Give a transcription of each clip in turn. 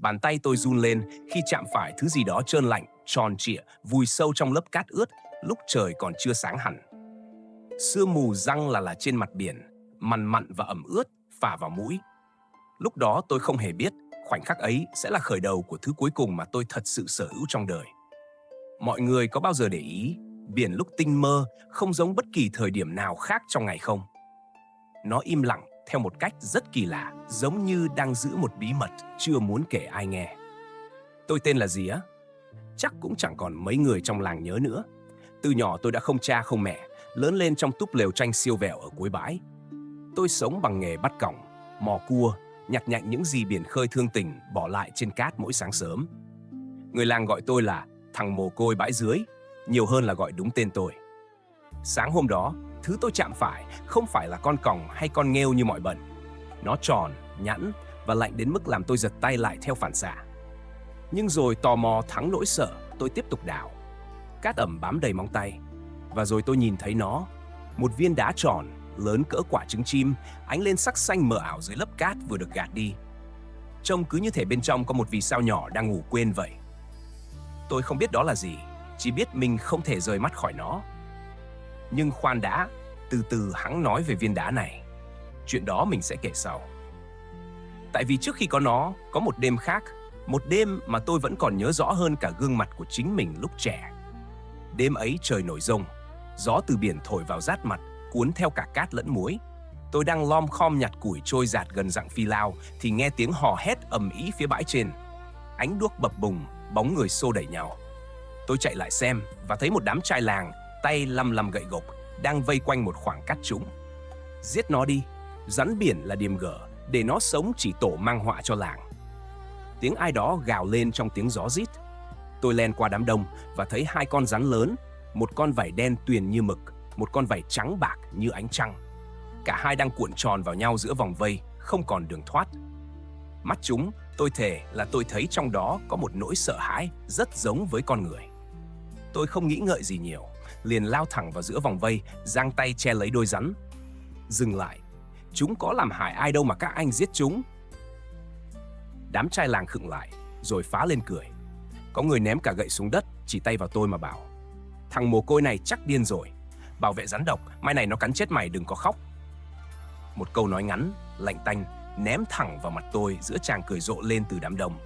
Bàn tay tôi run lên khi chạm phải thứ gì đó trơn lạnh, tròn trịa, vùi sâu trong lớp cát ướt lúc trời còn chưa sáng hẳn. Sương mù giăng là trên mặt biển, mằn mặn và ẩm ướt phả vào mũi. Lúc đó tôi không hề biết khoảnh khắc ấy sẽ là khởi đầu của thứ cuối cùng mà tôi thật sự sở hữu trong đời. Mọi người có bao giờ để ý biển lúc tinh mơ không giống bất kỳ thời điểm nào khác trong ngày không? Nó im lặng theo một cách rất kỳ lạ, giống như đang giữ một bí mật chưa muốn kể ai nghe. Tôi tên là gì á? Chắc cũng chẳng còn mấy người trong làng nhớ nữa. Từ nhỏ tôi đã không cha không mẹ, lớn lên trong túp lều tranh siêu vẹo ở cuối bãi. Tôi sống bằng nghề bắt còng, mò cua, nhặt nhạnh những gì biển khơi thương tình bỏ lại trên cát mỗi sáng sớm. Người làng gọi tôi là thằng mồ côi bãi dưới, nhiều hơn là gọi đúng tên tôi. Sáng hôm đó, thứ tôi chạm phải không phải là con còng hay con nghêu như mọi bận. Nó tròn, nhẵn và lạnh đến mức làm tôi giật tay lại theo phản xạ. Nhưng rồi tò mò thắng nỗi sợ, tôi tiếp tục đào. Cát ẩm bám đầy móng tay. Và rồi tôi nhìn thấy nó, một viên đá tròn, lớn cỡ quả trứng chim, ánh lên sắc xanh mờ ảo dưới lớp cát vừa được gạt đi. Trông cứ như thể bên trong có một vì sao nhỏ đang ngủ quên vậy. Tôi không biết đó là gì, chỉ biết mình không thể rời mắt khỏi nó. Nhưng khoan đã, từ từ hẵng nói về viên đá này. Chuyện đó mình sẽ kể sau. Tại vì trước khi có nó, có một đêm khác, một đêm mà tôi vẫn còn nhớ rõ hơn cả gương mặt của chính mình lúc trẻ. Đêm ấy trời nổi giông, gió từ biển thổi vào rát mặt, cuốn theo cả cát lẫn muối. Tôi đang lom khom nhặt củi trôi dạt gần dặng Phi Lao thì nghe tiếng hò hét ầm ĩ phía bãi trên. Ánh đuốc bập bùng, bóng người xô đẩy nhau. Tôi chạy lại xem và thấy một đám trai làng, tay lăm lăm gậy gộc, đang vây quanh một khoảng cát trũng. Giết nó đi, rắn biển là điềm gở, để nó sống chỉ tổ mang họa cho làng. Tiếng ai đó gào lên trong tiếng gió rít. Tôi len qua đám đông và thấy hai con rắn lớn, một con vảy đen tuyền như mực, một con vảy trắng bạc như ánh trăng. Cả hai đang cuộn tròn vào nhau giữa vòng vây, không còn đường thoát. Mắt chúng, tôi thề là tôi thấy trong đó có một nỗi sợ hãi rất giống với con người. Tôi không nghĩ ngợi gì nhiều, liền lao thẳng vào giữa vòng vây, giang tay che lấy đôi rắn. Dừng lại, chúng có làm hại ai đâu mà các anh giết chúng. Đám trai làng khựng lại, rồi phá lên cười. Có người ném cả gậy xuống đất, chỉ tay vào tôi mà bảo: thằng mồ côi này chắc điên rồi. Bảo vệ rắn độc, mai này nó cắn chết mày, đừng có khóc. Một câu nói ngắn, lạnh tanh, ném thẳng vào mặt tôi giữa tràng cười rộ lên từ đám đông.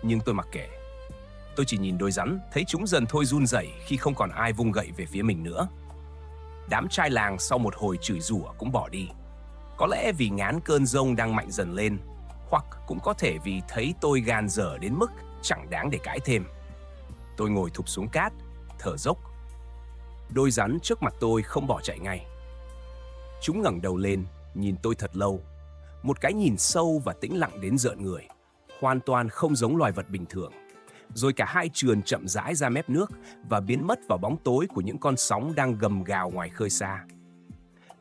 Nhưng tôi mặc kệ. Tôi chỉ nhìn đôi rắn, thấy chúng dần thôi run rẩy khi không còn ai vung gậy về phía mình nữa. Đám trai làng sau một hồi chửi rủa cũng bỏ đi. Có lẽ vì ngán cơn giông đang mạnh dần lên, hoặc cũng có thể vì thấy tôi gan dở đến mức chẳng đáng để cãi thêm. Tôi ngồi thụp xuống cát, thở dốc. Đôi rắn trước mặt tôi không bỏ chạy ngay. Chúng ngẩng đầu lên, nhìn tôi thật lâu. Một cái nhìn sâu và tĩnh lặng đến rợn người, hoàn toàn không giống loài vật bình thường. Rồi cả hai trườn chậm rãi ra mép nước và biến mất vào bóng tối của những con sóng đang gầm gào ngoài khơi xa.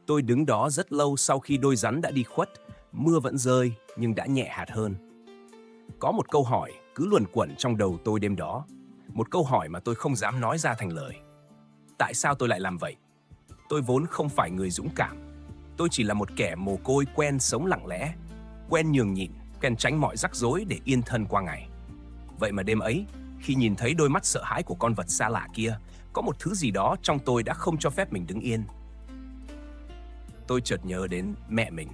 Tôi đứng đó rất lâu sau khi đôi rắn đã đi khuất. Mưa vẫn rơi nhưng đã nhẹ hạt hơn. Có một câu hỏi cứ luẩn quẩn trong đầu tôi đêm đó. Một câu hỏi mà tôi không dám nói ra thành lời. Tại sao tôi lại làm vậy? Tôi vốn không phải người dũng cảm. Tôi chỉ là một kẻ mồ côi quen sống lặng lẽ, quen nhường nhịn, quen tránh mọi rắc rối để yên thân qua ngày. Vậy mà đêm ấy, khi nhìn thấy đôi mắt sợ hãi của con vật xa lạ kia, có một thứ gì đó trong tôi đã không cho phép mình đứng yên. Tôi chợt nhớ đến mẹ mình,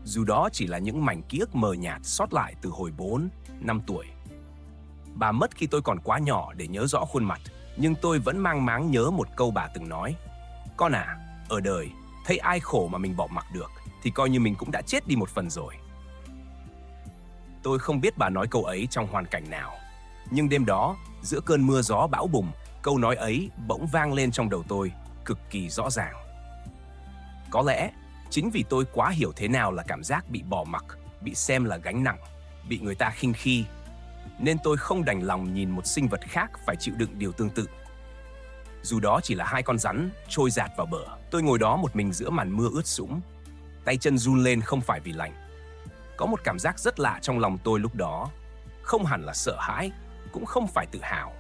dù đó chỉ là những mảnh ký ức mờ nhạt sót lại từ hồi 4, 5 tuổi. Bà mất khi tôi còn quá nhỏ để nhớ rõ khuôn mặt, nhưng tôi vẫn mang máng nhớ một câu bà từng nói: con à, ở đời, thấy ai khổ mà mình bỏ mặc được thì coi như mình cũng đã chết đi một phần rồi. Tôi không biết bà nói câu ấy trong hoàn cảnh nào, nhưng đêm đó, giữa cơn mưa gió bão bùng, câu nói ấy bỗng vang lên trong đầu tôi, cực kỳ rõ ràng. Có lẽ, chính vì tôi quá hiểu thế nào là cảm giác bị bỏ mặc, bị xem là gánh nặng, bị người ta khinh khi, nên tôi không đành lòng nhìn một sinh vật khác phải chịu đựng điều tương tự. Dù đó chỉ là hai con rắn trôi dạt vào bờ, tôi ngồi đó một mình giữa màn mưa ướt sũng. Tay chân run lên không phải vì lạnh. Có một cảm giác rất lạ trong lòng tôi lúc đó. Không hẳn là sợ hãi, cũng không phải tự hào.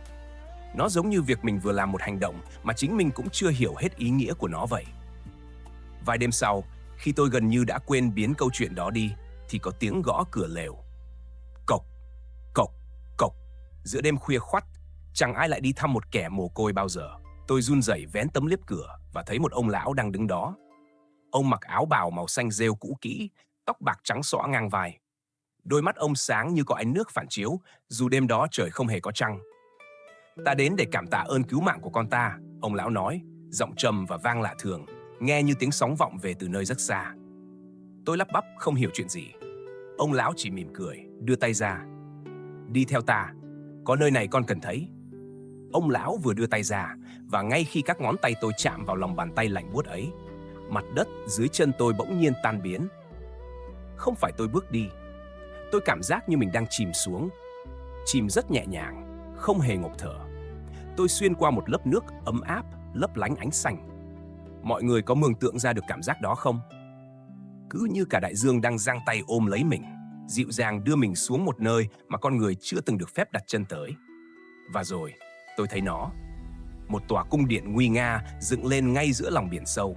Nó giống như việc mình vừa làm một hành động mà chính mình cũng chưa hiểu hết ý nghĩa của nó vậy. Vài đêm sau, khi tôi gần như đã quên biến câu chuyện đó đi, thì có tiếng gõ cửa lều. Cộc, Giữa đêm khuya khoắt, chẳng ai lại đi thăm một kẻ mồ côi bao giờ. Tôi run rẩy vén tấm liếp cửa và thấy một ông lão đang đứng đó. Ông mặc áo bào màu xanh rêu cũ kỹ, tóc bạc trắng xõa ngang vai. Đôi mắt ông sáng như có ánh nước phản chiếu, dù đêm đó trời không hề có trăng. Ta đến để cảm tạ ơn cứu mạng của con ta, ông lão nói, giọng trầm và vang lạ thường, nghe như tiếng sóng vọng về từ nơi rất xa. Tôi lắp bắp không hiểu chuyện gì. Ông lão chỉ mỉm cười, đưa tay ra. Đi theo ta, có nơi này con cần thấy. Ông lão vừa đưa tay ra, và ngay khi các ngón tay tôi chạm vào lòng bàn tay lạnh buốt ấy, mặt đất dưới chân tôi bỗng nhiên tan biến. Không phải tôi bước đi, tôi cảm giác như mình đang chìm xuống. Chìm rất nhẹ nhàng, không hề ngộp thở. Tôi xuyên qua một lớp nước ấm áp, lấp lánh ánh xanh. Mọi người có mường tượng ra được cảm giác đó không? Cứ như cả đại dương đang giang tay ôm lấy mình, dịu dàng đưa mình xuống một nơi mà con người chưa từng được phép đặt chân tới. Và rồi, tôi thấy nó. Một tòa cung điện nguy nga dựng lên ngay giữa lòng biển sâu.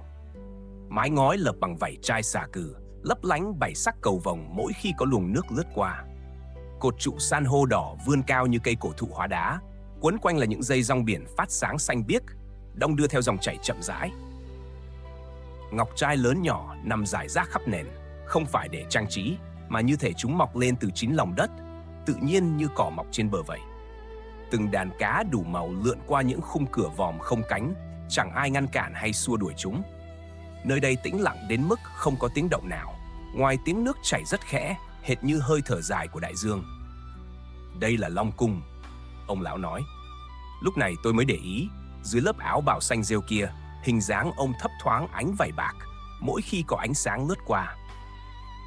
Mái ngói lợp bằng vảy chai xà cừ, lấp lánh bảy sắc cầu vồng mỗi khi có luồng nước lướt qua. Cột trụ san hô đỏ vươn cao như cây cổ thụ hóa đá, quấn quanh là những dây rong biển phát sáng xanh biếc, đong đưa theo dòng chảy chậm rãi. Ngọc trai lớn nhỏ nằm rải rác khắp nền, không phải để trang trí, mà như thể chúng mọc lên từ chính lòng đất, tự nhiên như cỏ mọc trên bờ vậy. Từng đàn cá đủ màu lượn qua những khung cửa vòm không cánh, chẳng ai ngăn cản hay xua đuổi chúng. Nơi đây tĩnh lặng đến mức không có tiếng động nào, ngoài tiếng nước chảy rất khẽ, hệt như hơi thở dài của đại dương. Đây là Long Cung, ông lão nói. Lúc này tôi mới để ý, dưới lớp áo bào xanh rêu kia, hình dáng ông thấp thoáng ánh vảy bạc, mỗi khi có ánh sáng lướt qua.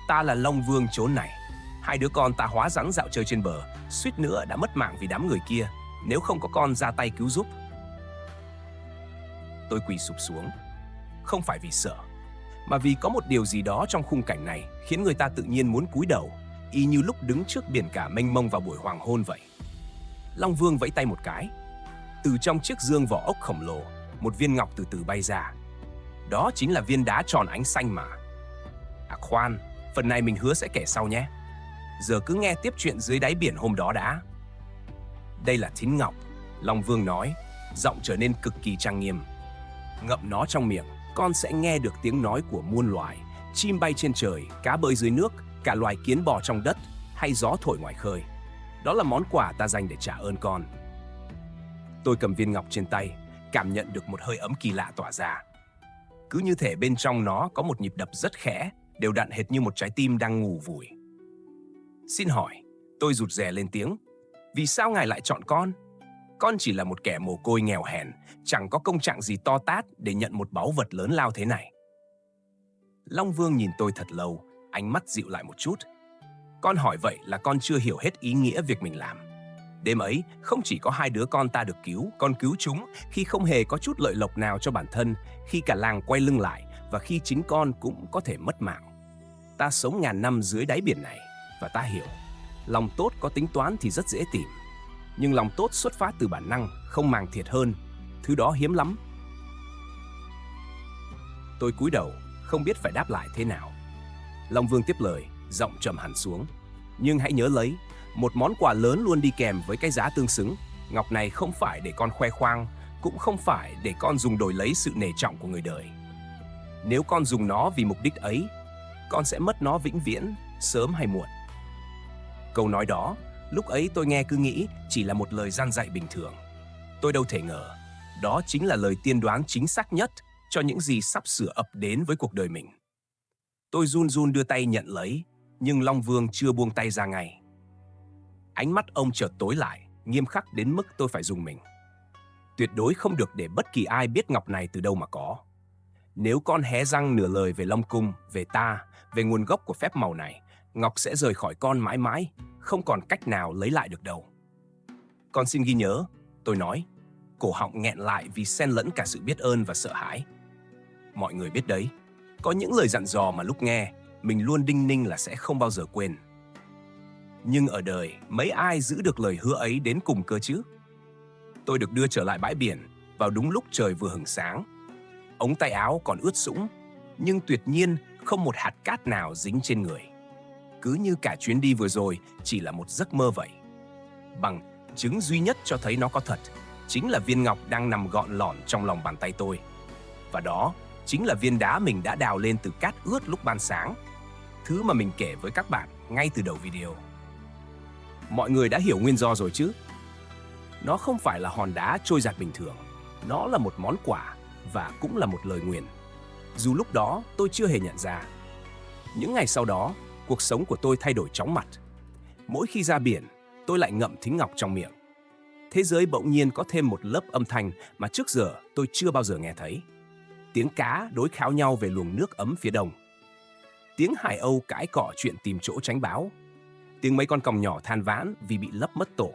Ta là Long Vương chốn này. Hai đứa con ta hóa rắn dạo chơi trên bờ, suýt nữa đã mất mạng vì đám người kia, nếu không có con ra tay cứu giúp. Tôi quỳ sụp xuống, không phải vì sợ, mà vì có một điều gì đó trong khung cảnh này khiến người ta tự nhiên muốn cúi đầu, y như lúc đứng trước biển cả mênh mông vào buổi hoàng hôn vậy. Long Vương vẫy tay một cái. Từ trong chiếc dương vỏ ốc khổng lồ, một viên ngọc từ từ bay ra. Đó chính là viên đá tròn ánh xanh mà. À khoan, phần này mình hứa sẽ kể sau nhé. Giờ cứ nghe tiếp chuyện dưới đáy biển hôm đó đã. Đây là thính ngọc, Long Vương nói, giọng trở nên cực kỳ trang nghiêm. Ngậm nó trong miệng, con sẽ nghe được tiếng nói của muôn loài, chim bay trên trời, cá bơi dưới nước, cả loài kiến bò trong đất, hay gió thổi ngoài khơi. Đó là món quà ta dành để trả ơn con. Tôi cầm viên ngọc trên tay, cảm nhận được một hơi ấm kỳ lạ tỏa ra. Cứ như thể bên trong nó có một nhịp đập rất khẽ, đều đặn hệt như một trái tim đang ngủ vùi. Xin hỏi, tôi rụt rè lên tiếng, vì sao ngài lại chọn con? Con chỉ là một kẻ mồ côi nghèo hèn, chẳng có công trạng gì to tát để nhận một báu vật lớn lao thế này. Long Vương nhìn tôi thật lâu, ánh mắt dịu lại một chút. Con hỏi vậy là con chưa hiểu hết ý nghĩa việc mình làm. Đêm ấy, không chỉ có hai đứa con ta được cứu, con cứu chúng khi không hề có chút lợi lộc nào cho bản thân, khi cả làng quay lưng lại và khi chính con cũng có thể mất mạng. Ta sống ngàn năm dưới đáy biển này và ta hiểu, lòng tốt có tính toán thì rất dễ tìm. Nhưng lòng tốt xuất phát từ bản năng, không màng thiệt hơn, thứ đó hiếm lắm. Tôi cúi đầu, không biết phải đáp lại thế nào. Long Vương tiếp lời, giọng trầm hẳn xuống. Nhưng hãy nhớ lấy, một món quà lớn luôn đi kèm với cái giá tương xứng. Ngọc này không phải để con khoe khoang, cũng không phải để con dùng đổi lấy sự nể trọng của người đời. Nếu con dùng nó vì mục đích ấy, con sẽ mất nó vĩnh viễn, sớm hay muộn. Câu nói đó, lúc ấy tôi nghe cứ nghĩ chỉ là một lời gian dạy bình thường. Tôi đâu thể ngờ, đó chính là lời tiên đoán chính xác nhất cho những gì sắp sửa ập đến với cuộc đời mình. Tôi run run đưa tay nhận lấy, nhưng Long Vương chưa buông tay ra ngay. Ánh mắt ông chợt tối lại, nghiêm khắc đến mức tôi phải rùng mình. Tuyệt đối không được để bất kỳ ai biết ngọc này từ đâu mà có. Nếu con hé răng nửa lời về Long Cung, về ta, về nguồn gốc của phép màu này, ngọc sẽ rời khỏi con mãi mãi, không còn cách nào lấy lại được đâu. Con xin ghi nhớ, tôi nói, cổ họng nghẹn lại vì xen lẫn cả sự biết ơn và sợ hãi. Mọi người biết đấy, có những lời dặn dò mà lúc nghe, mình luôn đinh ninh là sẽ không bao giờ quên. Nhưng ở đời, mấy ai giữ được lời hứa ấy đến cùng cơ chứ? Tôi được đưa trở lại bãi biển vào đúng lúc trời vừa hửng sáng. Ống tay áo còn ướt sũng, nhưng tuyệt nhiên không một hạt cát nào dính trên người. Cứ như cả chuyến đi vừa rồi chỉ là một giấc mơ vậy. Bằng Chứng duy nhất cho thấy nó có thật chính là viên ngọc đang nằm gọn lỏn trong lòng bàn tay tôi. Và đó chính là viên đá mình đã đào lên từ cát ướt lúc ban sáng, thứ mà mình kể với các bạn ngay từ đầu video. Mọi người đã hiểu nguyên do rồi chứ? Nó không phải là hòn đá trôi giạt bình thường, nó là một món quà và cũng là một lời nguyền. Dù lúc đó tôi chưa hề nhận ra. Những ngày sau đó, cuộc sống của tôi thay đổi chóng mặt. Mỗi khi ra biển, tôi lại ngậm thính ngọc trong miệng. Thế giới bỗng nhiên có thêm một lớp âm thanh mà trước giờ tôi chưa bao giờ nghe thấy. Tiếng cá đối kháo nhau về luồng nước ấm phía đông. Tiếng hải âu cãi cọ chuyện tìm chỗ tránh bão. Tiếng mấy con còng nhỏ than vãn vì bị lấp mất tổ.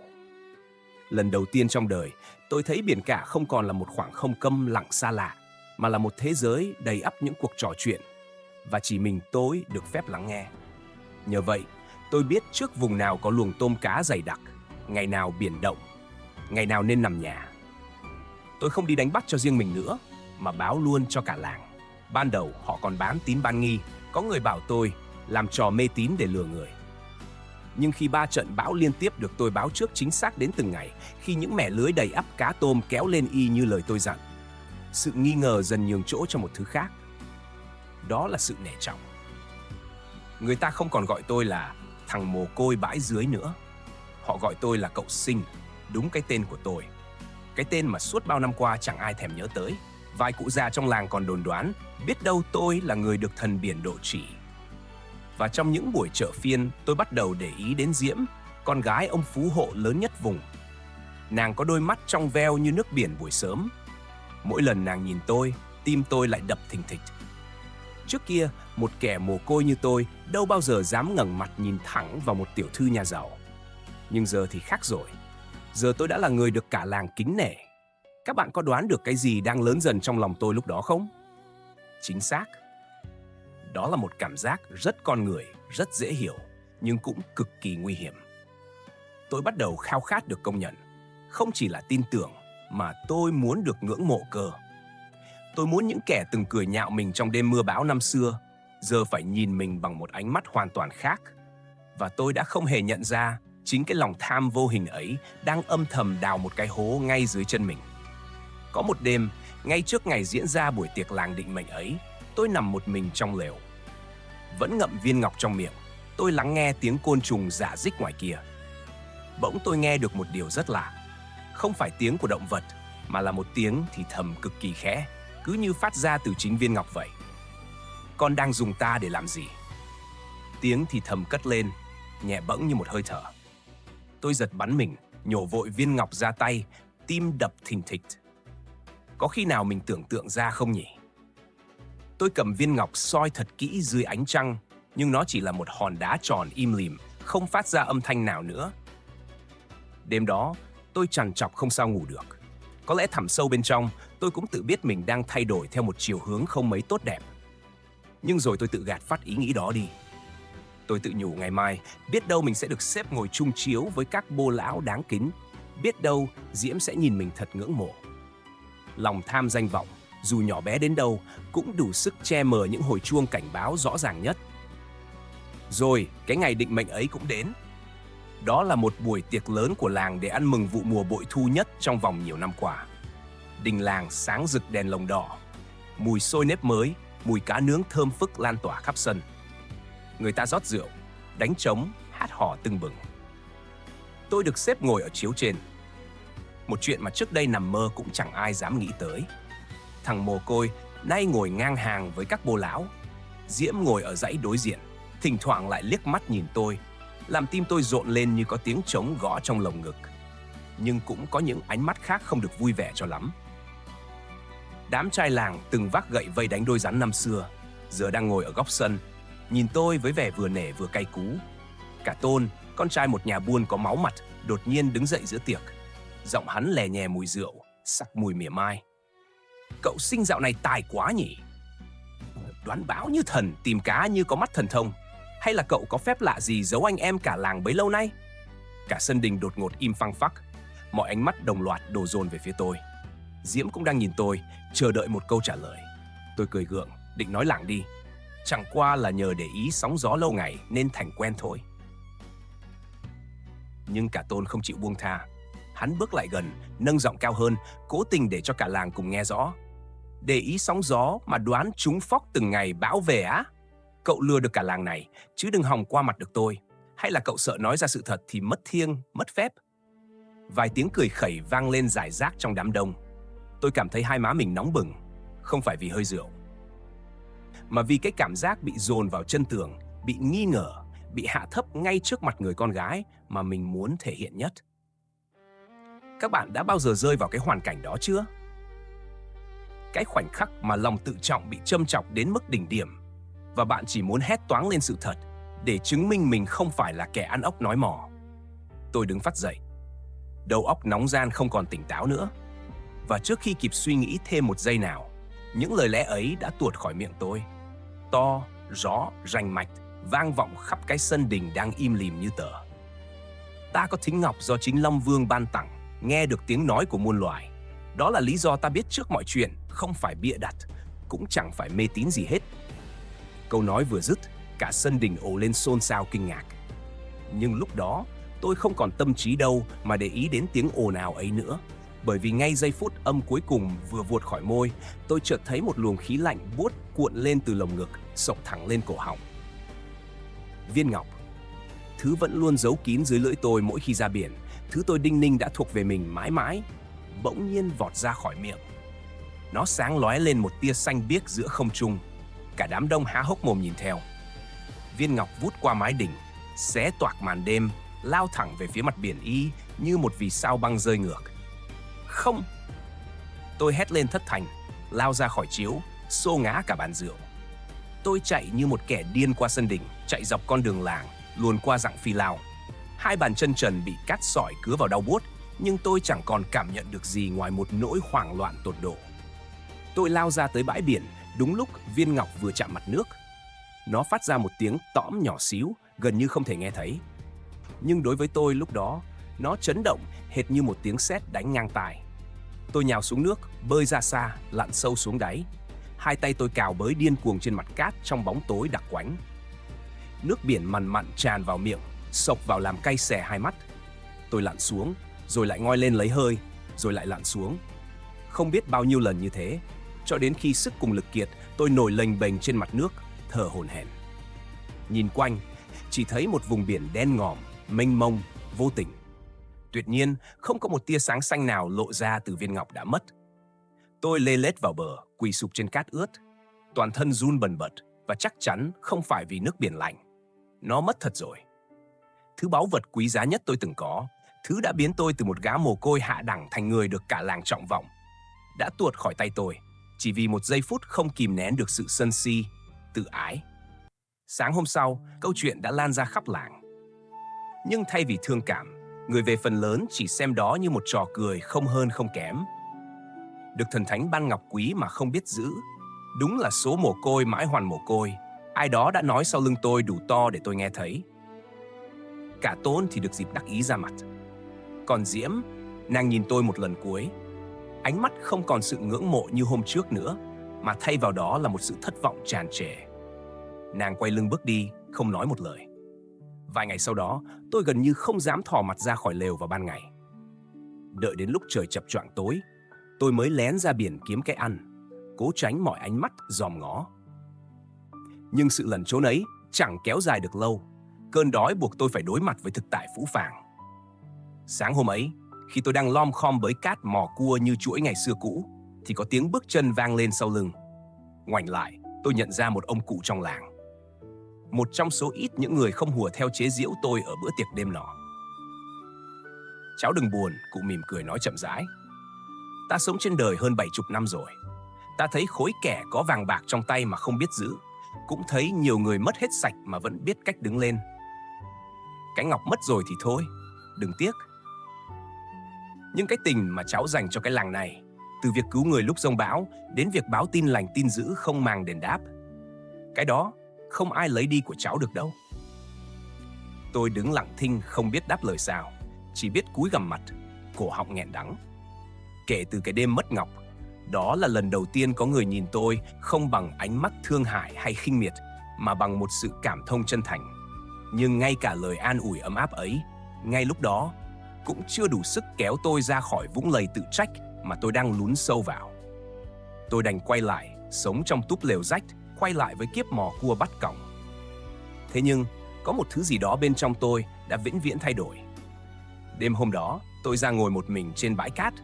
Lần đầu tiên trong đời, tôi thấy biển cả không còn là một khoảng không câm lặng xa lạ, mà là một thế giới đầy ắp những cuộc trò chuyện. Và chỉ mình tôi được phép lắng nghe. Nhờ vậy, tôi biết trước vùng nào có luồng tôm cá dày đặc, ngày nào biển động, ngày nào nên nằm nhà. Tôi không đi đánh bắt cho riêng mình nữa, mà báo luôn cho cả làng. Ban đầu họ còn bán tín bán nghi, có người bảo tôi làm trò mê tín để lừa người. Nhưng khi 3 trận bão liên tiếp được tôi báo trước chính xác đến từng ngày, khi những mẻ lưới đầy ắp cá tôm kéo lên y như lời tôi dặn, sự nghi ngờ dần nhường chỗ cho một thứ khác. Đó là sự nể trọng. Người ta không còn gọi tôi là thằng mồ côi bãi dưới nữa. Họ gọi tôi là cậu Sinh, đúng cái tên của tôi. Cái tên mà suốt bao năm qua chẳng ai thèm nhớ tới. Vài cụ già trong làng còn đồn đoán, biết đâu tôi là người được thần biển độ chỉ. Và trong những buổi chợ phiên, tôi bắt đầu để ý đến Diễm, con gái ông phú hộ lớn nhất vùng. Nàng có đôi mắt trong veo như nước biển buổi sớm. Mỗi lần nàng nhìn tôi, tim tôi lại đập thình thịch. Trước kia, một kẻ mồ côi như tôi đâu bao giờ dám ngẩng mặt nhìn thẳng vào một tiểu thư nhà giàu. Nhưng giờ thì khác rồi. Giờ tôi đã là người được cả làng kính nể. Các bạn có đoán được cái gì đang lớn dần trong lòng tôi lúc đó không? Chính xác. Đó là một cảm giác rất con người, rất dễ hiểu, nhưng cũng cực kỳ nguy hiểm. Tôi bắt đầu khao khát được công nhận. Không chỉ là tin tưởng, mà tôi muốn được ngưỡng mộ cơ. Tôi muốn những kẻ từng cười nhạo mình trong đêm mưa bão năm xưa, giờ phải nhìn mình bằng một ánh mắt hoàn toàn khác. Và tôi đã không hề nhận ra chính cái lòng tham vô hình ấy đang âm thầm đào một cái hố ngay dưới chân mình. Có một đêm, ngay trước ngày diễn ra buổi tiệc làng định mệnh ấy, tôi nằm một mình trong lều. Vẫn ngậm viên ngọc trong miệng, tôi lắng nghe tiếng côn trùng rả rích ngoài kia. Bỗng tôi nghe được một điều rất lạ. Không phải tiếng của động vật, mà là một tiếng thì thầm cực kỳ khẽ, cứ như phát ra từ chính viên ngọc vậy. Con đang dùng ta để làm gì? Tiếng thì thầm cất lên, nhẹ bẫng như một hơi thở. Tôi giật bắn mình, nhổ vội viên ngọc ra tay, tim đập thình thịch. Có khi nào mình tưởng tượng ra không nhỉ? Tôi cầm viên ngọc soi thật kỹ dưới ánh trăng, nhưng nó chỉ là một hòn đá tròn im lìm, không phát ra âm thanh nào nữa. Đêm đó, tôi trằn trọc không sao ngủ được. Có lẽ thẳm sâu bên trong, tôi cũng tự biết mình đang thay đổi theo một chiều hướng không mấy tốt đẹp. Nhưng rồi tôi tự gạt phát ý nghĩ đó đi. Tôi tự nhủ ngày mai, biết đâu mình sẽ được xếp ngồi chung chiếu với các bô lão đáng kính. Biết đâu Diễm sẽ nhìn mình thật ngưỡng mộ. Lòng tham danh vọng, dù nhỏ bé đến đâu, cũng đủ sức che mờ những hồi chuông cảnh báo rõ ràng nhất. Rồi, cái ngày định mệnh ấy cũng đến. Đó là một buổi tiệc lớn của làng để ăn mừng vụ mùa bội thu nhất trong vòng nhiều năm qua. Đình làng sáng rực đèn lồng đỏ, mùi xôi nếp mới, mùi cá nướng thơm phức lan tỏa khắp sân. Người ta rót rượu, đánh trống, hát hò tưng bừng. Tôi được xếp ngồi ở chiếu trên. Một chuyện mà trước đây nằm mơ cũng chẳng ai dám nghĩ tới. Thằng mồ côi nay ngồi ngang hàng với các bô lão. Diễm ngồi ở dãy đối diện, thỉnh thoảng lại liếc mắt nhìn tôi, làm tim tôi rộn lên như có tiếng trống gõ trong lồng ngực. Nhưng cũng có những ánh mắt khác không được vui vẻ cho lắm. Đám trai làng từng vác gậy vây đánh đôi rắn năm xưa, giờ đang ngồi ở góc sân, nhìn tôi với vẻ vừa nể vừa cay cú. Cả Tôn, con trai một nhà buôn có máu mặt, đột nhiên đứng dậy giữa tiệc. Giọng hắn lè nhè mùi rượu, sặc mùi mỉa mai. Cậu Sinh dạo này tài quá nhỉ? Đoán báo như thần, tìm cá như có mắt thần thông. Hay là cậu có phép lạ gì giấu anh em cả làng bấy lâu nay? Cả sân đình đột ngột im phăng phắc. Mọi ánh mắt đồng loạt đổ dồn về phía tôi. Diễm cũng đang nhìn tôi, chờ đợi một câu trả lời. Tôi cười gượng, định nói lảng đi. Chẳng qua là nhờ để ý sóng gió lâu ngày nên thành quen thôi. Nhưng cả Tôn không chịu buông tha. Hắn bước lại gần, nâng giọng cao hơn, cố tình để cho cả làng cùng nghe rõ. Để ý sóng gió mà đoán trúng phóc từng ngày bão về á? Cậu lừa được cả làng này, chứ đừng hòng qua mặt được tôi. Hay là cậu sợ nói ra sự thật thì mất thiêng, mất phép? Vài tiếng cười khẩy vang lên rải rác trong đám đông. Tôi cảm thấy hai má mình nóng bừng, không phải vì hơi rượu, mà vì cái cảm giác bị dồn vào chân tường, bị nghi ngờ, bị hạ thấp ngay trước mặt người con gái mà mình muốn thể hiện nhất. Các bạn đã bao giờ rơi vào cái hoàn cảnh đó chưa? Cái khoảnh khắc mà lòng tự trọng bị châm chọc đến mức đỉnh điểm và bạn chỉ muốn hét toáng lên sự thật để chứng minh mình không phải là kẻ ăn ốc nói mò. Tôi đứng phắt dậy, đầu óc nóng ran không còn tỉnh táo nữa. Và trước khi kịp suy nghĩ thêm một giây nào, những lời lẽ ấy đã tuột khỏi miệng tôi. To, rõ, rành mạch, vang vọng khắp cái sân đình đang im lìm như tờ. Ta có thính ngọc do chính Long Vương ban tặng, nghe được tiếng nói của muôn loài. Đó là lý do ta biết trước mọi chuyện, không phải bịa đặt, cũng chẳng phải mê tín gì hết. Câu nói vừa dứt, cả sân đình ồ lên xôn xao kinh ngạc. Nhưng lúc đó, tôi không còn tâm trí đâu mà để ý đến tiếng ồn ào ấy nữa. Bởi vì ngay giây phút âm cuối cùng vừa vuột khỏi môi, tôi chợt thấy một luồng khí lạnh buốt cuộn lên từ lồng ngực, xộc thẳng lên cổ họng. Viên ngọc, thứ vẫn luôn giấu kín dưới lưỡi tôi mỗi khi ra biển, thứ tôi đinh ninh đã thuộc về mình mãi mãi, bỗng nhiên vọt ra khỏi miệng. Nó sáng lóe lên một tia xanh biếc giữa không trung. Cả đám đông há hốc mồm nhìn theo. Viên ngọc vút qua mái đỉnh, xé toạc màn đêm, lao thẳng về phía mặt biển y như một vì sao băng rơi ngược. Không! Tôi hét lên thất thành, lao ra khỏi chiếu, xô ngã cả bàn rượu. Tôi chạy như một kẻ điên qua sân đỉnh, chạy dọc con đường làng, luồn qua dặng phi lao. Hai bàn chân trần bị cát sỏi cứa vào đau buốt, nhưng tôi chẳng còn cảm nhận được gì ngoài một nỗi hoảng loạn tột độ. Tôi lao ra tới bãi biển, đúng lúc viên ngọc vừa chạm mặt nước. Nó phát ra một tiếng tõm nhỏ xíu, gần như không thể nghe thấy. Nhưng đối với tôi lúc đó, nó chấn động hệt như một tiếng sét đánh ngang tai. Tôi nhào xuống nước, bơi ra xa, lặn sâu xuống đáy. Hai tay tôi cào bới điên cuồng trên mặt cát trong bóng tối đặc quánh. Nước biển mằn mặn tràn vào miệng, xộc vào làm cay xè hai mắt. Tôi lặn xuống, rồi lại ngoi lên lấy hơi, rồi lại lặn xuống. Không biết bao nhiêu lần như thế, cho đến khi sức cùng lực kiệt, tôi nổi lềnh bềnh trên mặt nước, thở hổn hển. Nhìn quanh, chỉ thấy một vùng biển đen ngòm, mênh mông, vô tình. Tuyệt nhiên, không có một tia sáng xanh nào lộ ra từ viên ngọc đã mất. Tôi lê lết vào bờ, quỳ sụp trên cát ướt. Toàn thân run bần bật và chắc chắn không phải vì nước biển lạnh. Nó mất thật rồi. Thứ báu vật quý giá nhất tôi từng có, thứ đã biến tôi từ một gã mồ côi hạ đẳng thành người được cả làng trọng vọng, đã tuột khỏi tay tôi, chỉ vì một giây phút không kìm nén được sự sân si, tự ái. Sáng hôm sau, câu chuyện đã lan ra khắp làng. Nhưng thay vì thương cảm, người về phần lớn chỉ xem đó như một trò cười không hơn không kém. Được thần thánh ban ngọc quý mà không biết giữ, đúng là số mồ côi mãi hoàn mồ côi. Ai đó đã nói sau lưng tôi đủ to để tôi nghe thấy. Cả Tôn thì được dịp đắc ý ra mặt. Còn Diễm, nàng nhìn tôi một lần cuối. Ánh mắt không còn sự ngưỡng mộ như hôm trước nữa, mà thay vào đó là một sự thất vọng tràn trề. Nàng quay lưng bước đi, không nói một lời. Vài ngày sau đó, tôi gần như không dám thò mặt ra khỏi lều vào ban ngày. Đợi đến lúc trời chập choạng tối, tôi mới lén ra biển kiếm cái ăn, cố tránh mọi ánh mắt dòm ngó. Nhưng sự lẩn trốn ấy chẳng kéo dài được lâu. Cơn đói buộc tôi phải đối mặt với thực tại phũ phàng. Sáng hôm ấy, khi tôi đang lom khom bới cát mò cua như chuỗi ngày xưa cũ, thì có tiếng bước chân vang lên sau lưng. Ngoảnh lại, tôi nhận ra một ông cụ trong làng. Một trong số ít những người không hùa theo chế giễu tôi ở bữa tiệc đêm nọ. Cháu đừng buồn, cụ mỉm cười nói chậm rãi. Ta sống trên đời hơn 70 năm rồi. Ta thấy khối kẻ có vàng bạc trong tay mà không biết giữ. Cũng thấy nhiều người mất hết sạch mà vẫn biết cách đứng lên. Cái ngọc mất rồi thì thôi, đừng tiếc. Nhưng cái tình mà cháu dành cho cái làng này, từ việc cứu người lúc giông bão đến việc báo tin lành tin dữ không màng đền đáp, cái đó không ai lấy đi của cháu được đâu. Tôi đứng lặng thinh không biết đáp lời sao, chỉ biết cúi gằm mặt, cổ họng nghẹn đắng. Kể từ cái đêm mất ngọc, đó là lần đầu tiên có người nhìn tôi không bằng ánh mắt thương hại hay khinh miệt, mà bằng một sự cảm thông chân thành. Nhưng ngay cả lời an ủi ấm áp ấy, ngay lúc đó, cũng chưa đủ sức kéo tôi ra khỏi vũng lầy tự trách mà tôi đang lún sâu vào. Tôi đành quay lại, sống trong túp lều rách, quay lại với kiếp mò cua bắt còng. Thế nhưng, có một thứ gì đó bên trong tôi đã vĩnh viễn thay đổi. Đêm hôm đó, tôi ra ngồi một mình trên bãi cát,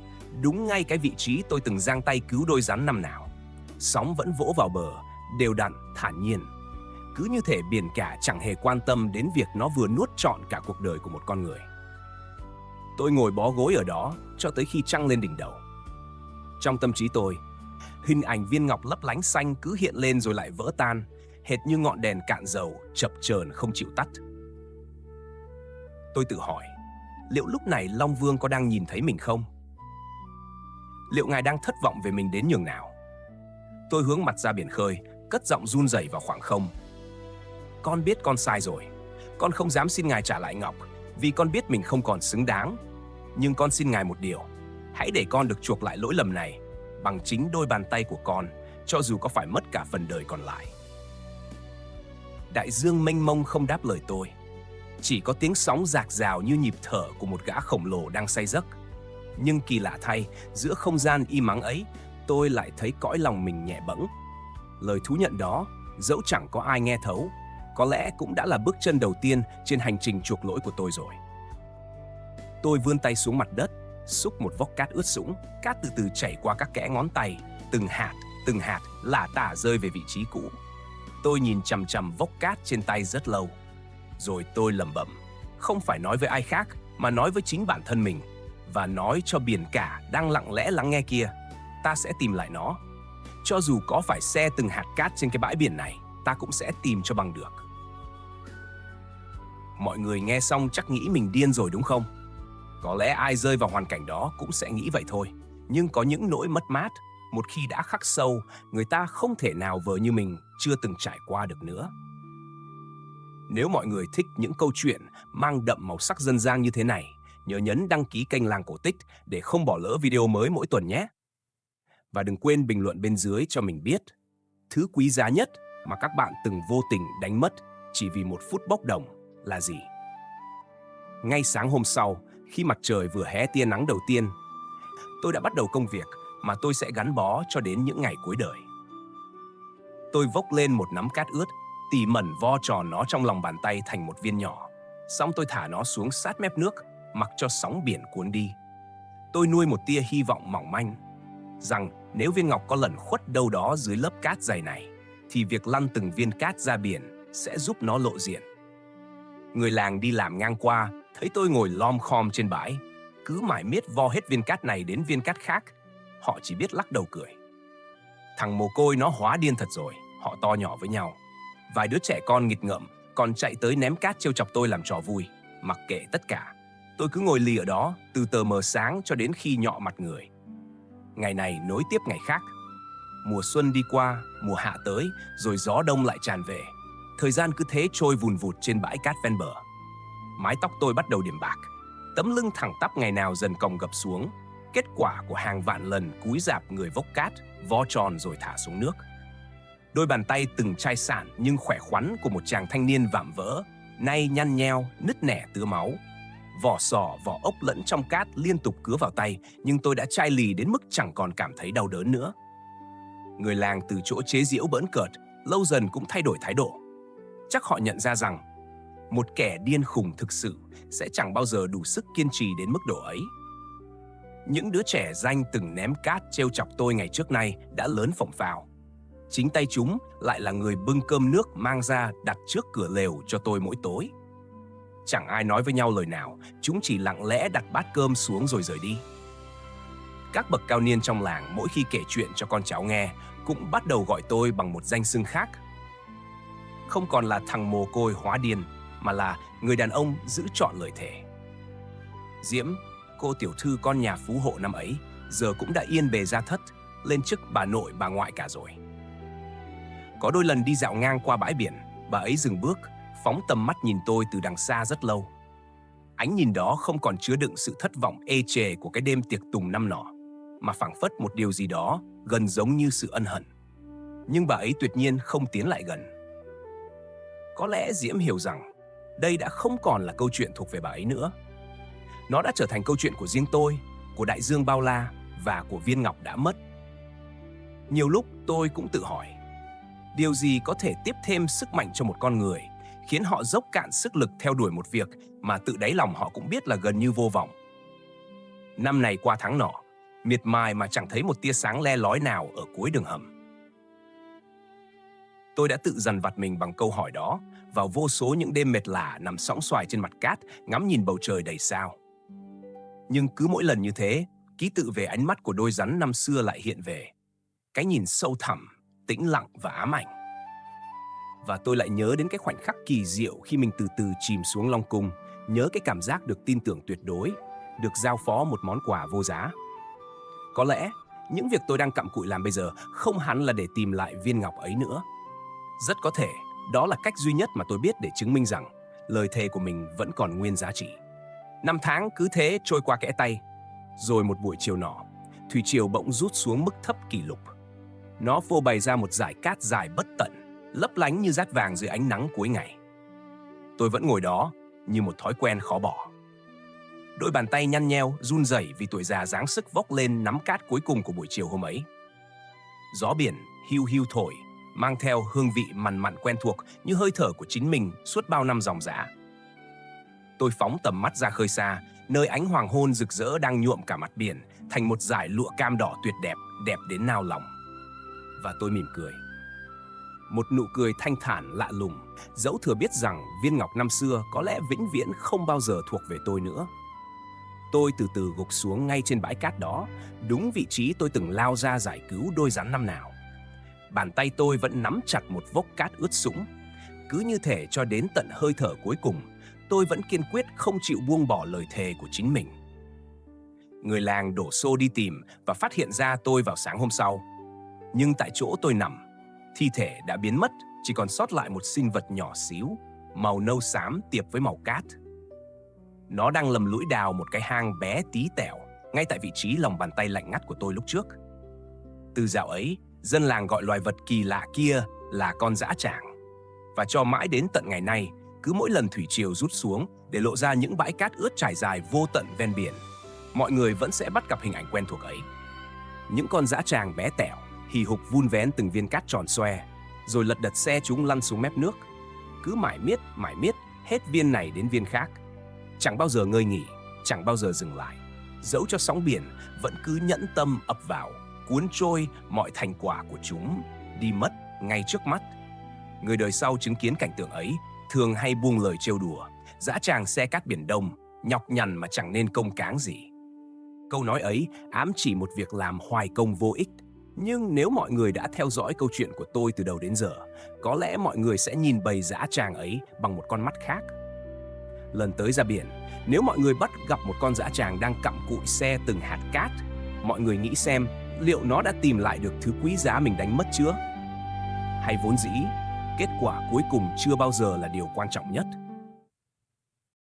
đúng ngay cái vị trí tôi từng giang tay cứu đôi rắn năm nào. Sóng vẫn vỗ vào bờ, đều đặn, thản nhiên. Cứ như thể biển cả chẳng hề quan tâm đến việc nó vừa nuốt trọn cả cuộc đời của một con người. Tôi ngồi bó gối ở đó cho tới khi trăng lên đỉnh đầu. Trong tâm trí tôi, hình ảnh viên ngọc lấp lánh xanh cứ hiện lên rồi lại vỡ tan, hệt như ngọn đèn cạn dầu chập chờn không chịu tắt. Tôi tự hỏi, liệu lúc này Long Vương có đang nhìn thấy mình không? Liệu ngài đang thất vọng về mình đến nhường nào? Tôi hướng mặt ra biển khơi, cất giọng run rẩy vào khoảng không. Con biết con sai rồi. Con không dám xin ngài trả lại ngọc, vì con biết mình không còn xứng đáng. Nhưng con xin ngài một điều, hãy để con được chuộc lại lỗi lầm này bằng chính đôi bàn tay của con, cho dù có phải mất cả phần đời còn lại. Đại dương mênh mông không đáp lời tôi. Chỉ có tiếng sóng rạc rào như nhịp thở của một gã khổng lồ đang say giấc. Nhưng kỳ lạ thay, giữa không gian im ắng ấy, tôi lại thấy cõi lòng mình nhẹ bẫng. Lời thú nhận đó, dẫu chẳng có ai nghe thấu, có lẽ cũng đã là bước chân đầu tiên trên hành trình chuộc lỗi của tôi rồi. Tôi vươn tay xuống mặt đất, xúc một vốc cát ướt sũng, cát từ từ chảy qua các kẽ ngón tay, từng hạt lả tả rơi về vị trí cũ. Tôi nhìn chằm chằm vốc cát trên tay rất lâu. Rồi tôi lẩm bẩm, không phải nói với ai khác mà nói với chính bản thân mình, và nói cho biển cả đang lặng lẽ lắng nghe kia, ta sẽ tìm lại nó. Cho dù có phải xe từng hạt cát trên cái bãi biển này, ta cũng sẽ tìm cho bằng được. Mọi người nghe xong chắc nghĩ mình điên rồi đúng không? Có lẽ ai rơi vào hoàn cảnh đó cũng sẽ nghĩ vậy thôi. Nhưng có những nỗi mất mát, một khi đã khắc sâu, người ta không thể nào vờ như mình chưa từng trải qua được nữa. Nếu mọi người thích những câu chuyện mang đậm màu sắc dân gian như thế này, nhớ nhấn đăng ký kênh Làng Cổ Tích để không bỏ lỡ video mới mỗi tuần nhé. Và đừng quên bình luận bên dưới cho mình biết thứ quý giá nhất mà các bạn từng vô tình đánh mất chỉ vì một phút bốc đồng là gì. Ngay sáng hôm sau, khi mặt trời vừa hé tia nắng đầu tiên, tôi đã bắt đầu công việc mà tôi sẽ gắn bó cho đến những ngày cuối đời. Tôi vốc lên một nắm cát ướt, tỉ mẩn vo tròn nó trong lòng bàn tay thành một viên nhỏ. Xong tôi thả nó xuống sát mép nước, mặc cho sóng biển cuốn đi. Tôi nuôi một tia hy vọng mỏng manh rằng nếu viên ngọc có lẩn khuất đâu đó dưới lớp cát dày này, thì việc lăn từng viên cát ra biển sẽ giúp nó lộ diện. Người làng đi làm ngang qua, thấy tôi ngồi lom khom trên bãi, cứ mải miết vo hết viên cát này đến viên cát khác. Họ chỉ biết lắc đầu cười. Thằng mồ côi nó hóa điên thật rồi, họ to nhỏ với nhau. Vài đứa trẻ con nghịch ngợm còn chạy tới ném cát trêu chọc tôi làm trò vui. Mặc kệ tất cả, tôi cứ ngồi lì ở đó từ tờ mờ sáng cho đến khi nhọ mặt người. Ngày này nối tiếp ngày khác. Mùa xuân đi qua, mùa hạ tới, rồi gió đông lại tràn về. Thời gian cứ thế trôi vùn vụt trên bãi cát ven bờ. Mái tóc tôi bắt đầu điểm bạc. Tấm lưng thẳng tắp ngày nào dần còng gập xuống. Kết quả của hàng vạn lần cúi rạp người vốc cát, vo tròn rồi thả xuống nước. Đôi bàn tay từng chai sạn nhưng khỏe khoắn của một chàng thanh niên vạm vỡ, nay nhăn nheo, nứt nẻ tứa máu. Vỏ sò, vỏ ốc lẫn trong cát liên tục cứa vào tay, nhưng tôi đã chai lì đến mức chẳng còn cảm thấy đau đớn nữa. Người làng từ chỗ chế giễu bỡn cợt, lâu dần cũng thay đổi thái độ. Chắc họ nhận ra rằng một kẻ điên khùng thực sự sẽ chẳng bao giờ đủ sức kiên trì đến mức độ ấy. Những đứa trẻ ranh từng ném cát trêu chọc tôi ngày trước nay đã lớn phổng phào. Chính tay chúng lại là người bưng cơm nước mang ra đặt trước cửa lều cho tôi mỗi tối. Chẳng ai nói với nhau lời nào, chúng chỉ lặng lẽ đặt bát cơm xuống rồi rời đi. Các bậc cao niên trong làng mỗi khi kể chuyện cho con cháu nghe cũng bắt đầu gọi tôi bằng một danh xưng khác. Không còn là thằng mồ côi hóa điên, mà là người đàn ông giữ trọn lời thề. Diễm, cô tiểu thư con nhà phú hộ năm ấy, giờ cũng đã yên bề gia thất, lên chức bà nội bà ngoại cả rồi. Có đôi lần đi dạo ngang qua bãi biển, bà ấy dừng bước, phóng tầm mắt nhìn tôi từ đằng xa rất lâu. Ánh nhìn đó không còn chứa đựng sự thất vọng ê chề của cái đêm tiệc tùng năm nọ, mà phảng phất một điều gì đó gần giống như sự ân hận. Nhưng bà ấy tuyệt nhiên không tiến lại gần. Có lẽ Diễm hiểu rằng đây đã không còn là câu chuyện thuộc về bà ấy nữa. Nó đã trở thành câu chuyện của riêng tôi, của đại dương bao la và của viên ngọc đã mất. Nhiều lúc tôi cũng tự hỏi, điều gì có thể tiếp thêm sức mạnh cho một con người, khiến họ dốc cạn sức lực theo đuổi một việc mà tự đáy lòng họ cũng biết là gần như vô vọng. Năm này qua tháng nọ, miệt mài mà chẳng thấy một tia sáng le lói nào ở cuối đường hầm. Tôi đã tự dằn vặt mình bằng câu hỏi đó vào vô số những đêm mệt lả nằm sõng soài trên mặt cát, ngắm nhìn bầu trời đầy sao. Nhưng cứ mỗi lần như thế, ký tự về ánh mắt của đôi rắn năm xưa lại hiện về. Cái nhìn sâu thẳm, tĩnh lặng và ám ảnh. Và tôi lại nhớ đến cái khoảnh khắc kỳ diệu khi mình từ từ chìm xuống Long Cung, nhớ cái cảm giác được tin tưởng tuyệt đối, được giao phó một món quà vô giá. Có lẽ, những việc tôi đang cặm cụi làm bây giờ không hẳn là để tìm lại viên ngọc ấy nữa. Rất có thể, đó là cách duy nhất mà tôi biết để chứng minh rằng lời thề của mình vẫn còn nguyên giá trị. Năm tháng cứ thế trôi qua kẽ tay. Rồi một buổi chiều nọ, thủy triều bỗng rút xuống mức thấp kỷ lục. Nó phô bày ra một dải cát dài bất tận, lấp lánh như dát vàng dưới ánh nắng cuối ngày. Tôi vẫn ngồi đó như một thói quen khó bỏ. Đôi bàn tay nhăn nheo, run rẩy vì tuổi già giáng sức vốc lên nắm cát cuối cùng của buổi chiều hôm ấy. Gió biển hiu hiu thổi, mang theo hương vị mặn mặn quen thuộc như hơi thở của chính mình suốt bao năm ròng rã. Tôi phóng tầm mắt ra khơi xa, nơi ánh hoàng hôn rực rỡ đang nhuộm cả mặt biển thành một dải lụa cam đỏ tuyệt đẹp, đẹp đến nao lòng. Và tôi mỉm cười. Một nụ cười thanh thản lạ lùng, dẫu thừa biết rằng viên ngọc năm xưa có lẽ vĩnh viễn không bao giờ thuộc về tôi nữa. Tôi từ từ gục xuống ngay trên bãi cát đó, đúng vị trí tôi từng lao ra giải cứu đôi rắn năm nào. Bàn tay tôi vẫn nắm chặt một vốc cát ướt sũng. Cứ như thể cho đến tận hơi thở cuối cùng, tôi vẫn kiên quyết không chịu buông bỏ lời thề của chính mình. Người làng đổ xô đi tìm và phát hiện ra tôi vào sáng hôm sau. Nhưng tại chỗ tôi nằm, thi thể đã biến mất, chỉ còn sót lại một sinh vật nhỏ xíu, màu nâu xám tiệp với màu cát. Nó đang lầm lũi đào một cái hang bé tí tẹo, ngay tại vị trí lòng bàn tay lạnh ngắt của tôi lúc trước. Từ dạo ấy, dân làng gọi loài vật kỳ lạ kia là con dã tràng. Và cho mãi đến tận ngày nay, cứ mỗi lần thủy triều rút xuống để lộ ra những bãi cát ướt trải dài vô tận ven biển, mọi người vẫn sẽ bắt gặp hình ảnh quen thuộc ấy. Những con dã tràng bé tẹo, hì hục vun vén từng viên cát tròn xoe, rồi lật đật xe chúng lăn xuống mép nước. Cứ mải miết, hết viên này đến viên khác. Chẳng bao giờ ngơi nghỉ, chẳng bao giờ dừng lại. Dẫu cho sóng biển vẫn cứ nhẫn tâm ập vào, cuốn trôi mọi thành quả của chúng, đi mất ngay trước mắt. Người đời sau chứng kiến cảnh tượng ấy thường hay buông lời trêu đùa, dã tràng xe cát biển Đông, nhọc nhằn mà chẳng nên công cáng gì. Câu nói ấy ám chỉ một việc làm hoài công vô ích. Nhưng nếu mọi người đã theo dõi câu chuyện của tôi từ đầu đến giờ, có lẽ mọi người sẽ nhìn bầy dã tràng ấy bằng một con mắt khác. Lần tới ra biển, nếu mọi người bắt gặp một con dã tràng đang cặm cụi xe từng hạt cát, mọi người nghĩ xem liệu nó đã tìm lại được thứ quý giá mình đánh mất chưa? Hay vốn dĩ, kết quả cuối cùng chưa bao giờ là điều quan trọng nhất?